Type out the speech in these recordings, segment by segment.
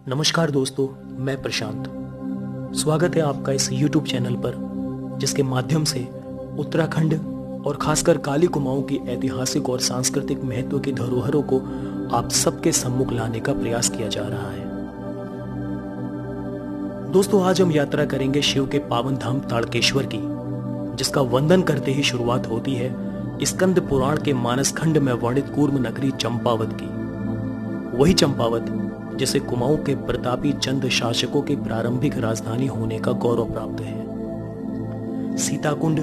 नमस्कार दोस्तों, मैं प्रशांत। स्वागत है आपका इस YouTube चैनल पर, जिसके माध्यम से उत्तराखंड और खासकर काली कुमाऊं की ऐतिहासिक और सांस्कृतिक महत्व की धरोहरों को आप सबके सम्मुख लाने का प्रयास किया जा रहा है। दोस्तों, आज हम यात्रा करेंगे शिव के पावन धाम ताड़केश्वर की, जिसका वंदन करते ही शुरुआत होती है स्कंद पुराण के मानस खंड में वर्णित कूर्म नगरी चंपावत की। वही चंपावत जिसे कुमाऊं के प्रतापी चंद शासकों की प्रारंभिक राजधानी होने का गौरव प्राप्त है। सीताकुंड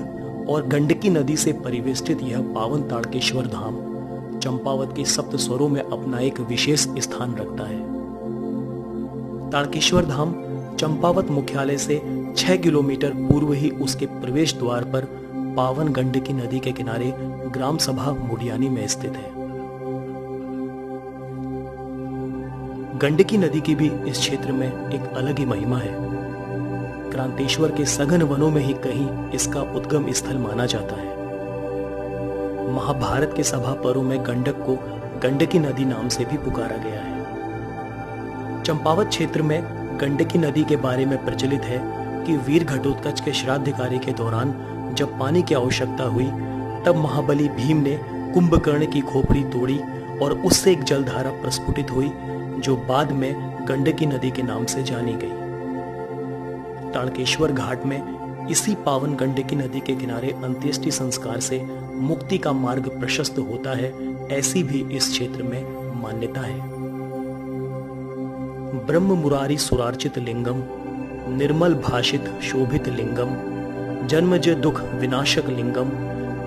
और गंडकी नदी से परिवेष्टित यह पावन ताड़केश्वर धाम चंपावत के सप्त स्वरों में अपना एक विशेष स्थान रखता है। ताड़केश्वर धाम चंपावत मुख्यालय से 6 किलोमीटर पूर्व ही उसके प्रवेश द्वार पर पावन गंडकी नदी के किनारे ग्राम सभा मुडियानी में स्थित है। गंडकी नदी की भी इस क्षेत्र में एक अलग ही महिमा है। क्रांतेश्वर के सघन वनों में ही कहीं इसका उद्गम स्थल माना जाता है। महाभारत के सभा पर्वों में गंडक को गंडकी नदी नाम से भी पुकारा गया है। चंपावत क्षेत्र में गंडकी नदी के बारे में प्रचलित है कि वीर घटोत्कच के श्राद्ध कार्य के दौरान जब पानी की आवश्यकता हुई, तब महाबली भीम ने कुंभकर्ण की खोपड़ी तोड़ी और उससे एक जलधारा प्रस्फुटित हुई, जो बाद में गंडकी नदी के नाम से जानी गई। ताड़केश्वर घाट में इसी पावन गंडकी नदी के किनारे अंत्येष्टि संस्कार से मुक्ति का मार्ग प्रशस्त होता है, ऐसी भी इस क्षेत्र में मान्यता है। ब्रह्म मुरारी सुरार्चित लिंगम, निर्मल भाषित शोभित लिंगम, जन्मज दुख विनाशक लिंगम,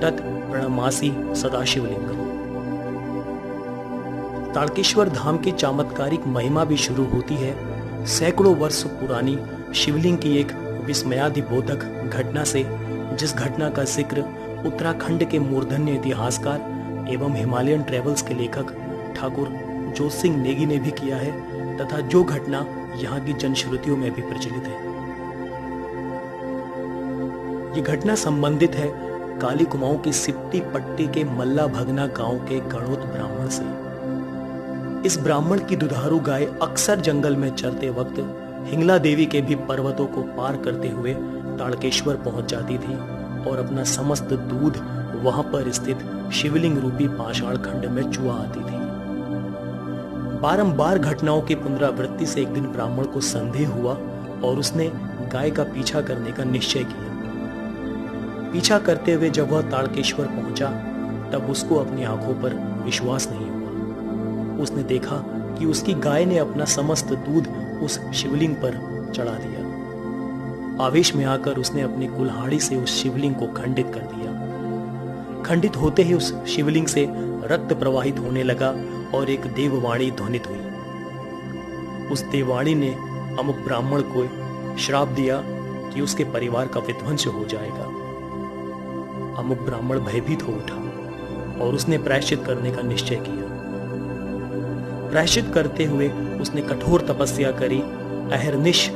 तत् प्रणमासी सदाशिव लिंगम। ताड़केश्वर धाम की चमत्कारिक महिमा भी शुरू होती है सैकड़ों वर्ष पुरानी शिवलिंग की एक विस्मयादिबोधक घटना से, जिस घटना का जिक्र उत्तराखंड के मूर्धन्य इतिहासकार एवं हिमालयन ट्रेवल्स के लेखक ठाकुर जोत सिंह नेगी ने भी किया है, तथा जो घटना यहाँ की जनश्रुतियों में भी प्रचलित है। ये घटना संबंधित है काली कुमाऊं की सिप्टी पट्टी के मल्ला भगना गांव के गणोत ब्राह्मण से। इस ब्राह्मण की दुधारू गाय अक्सर जंगल में चरते वक्त हिंगला देवी के भी पर्वतों को पार करते हुए ताड़केश्वर पहुंच जाती थी और अपना समस्त दूध वहां पर स्थित शिवलिंग रूपी पाषाण खंड में चुआ आती थी। बारंबार घटनाओं की पुनरावृत्ति से एक दिन ब्राह्मण को संदेह हुआ और उसने गाय का पीछा करने का निश्चय किया। पीछा करते हुए जब वह ताड़केश्वर पहुंचा, तब उसको अपनी आंखों पर विश्वास नहीं हुआ। उसने देखा कि उसकी गाय ने अपना समस्त दूध उस शिवलिंग पर चढ़ा दिया। आवेश में आकर उसने अपनी कुल्हाड़ी से उस शिवलिंग को खंडित कर दिया। खंडित होते ही उस शिवलिंग से रक्त प्रवाहित होने लगा और एक देववाणी ध्वनित हुई। उस देववाणी ने अमुक ब्राह्मण को श्राप दिया कि उसके परिवार का विध्वंस हो जाएगा। अमुक ब्राह्मण भयभीत हो उठा और उसने प्रायश्चित करने का निश्चय किया। प्रायश्चित करते हुए उसने कठोर तपस्या करी, अहर्निश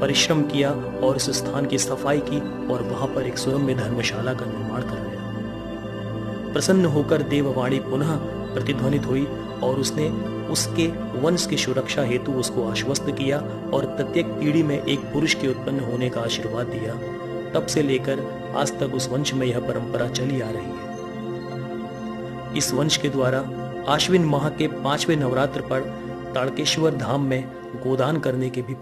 परिश्रम किया और इस स्थान की सफाई की और वहां पर एक सुरम्य धर्मशाला का निर्माण करवाया। प्रसन्न होकर देववाणी पुनः प्रतिध्वनित हुई और उसने उसके वंश की सुरक्षा हेतु उसको आश्वस्त किया और प्रत्येक पीढ़ी में एक पुरुष के उत्पन्न होने का आशीर्वाद दिया। तब से लेकर आज तक उस वंश में यह परंपरा चली आ रही है। इस वंश के द्वारा आश्विन माह के 5वें नवरात्र पर ताड़केश्वर धाम में गोदान करने के भी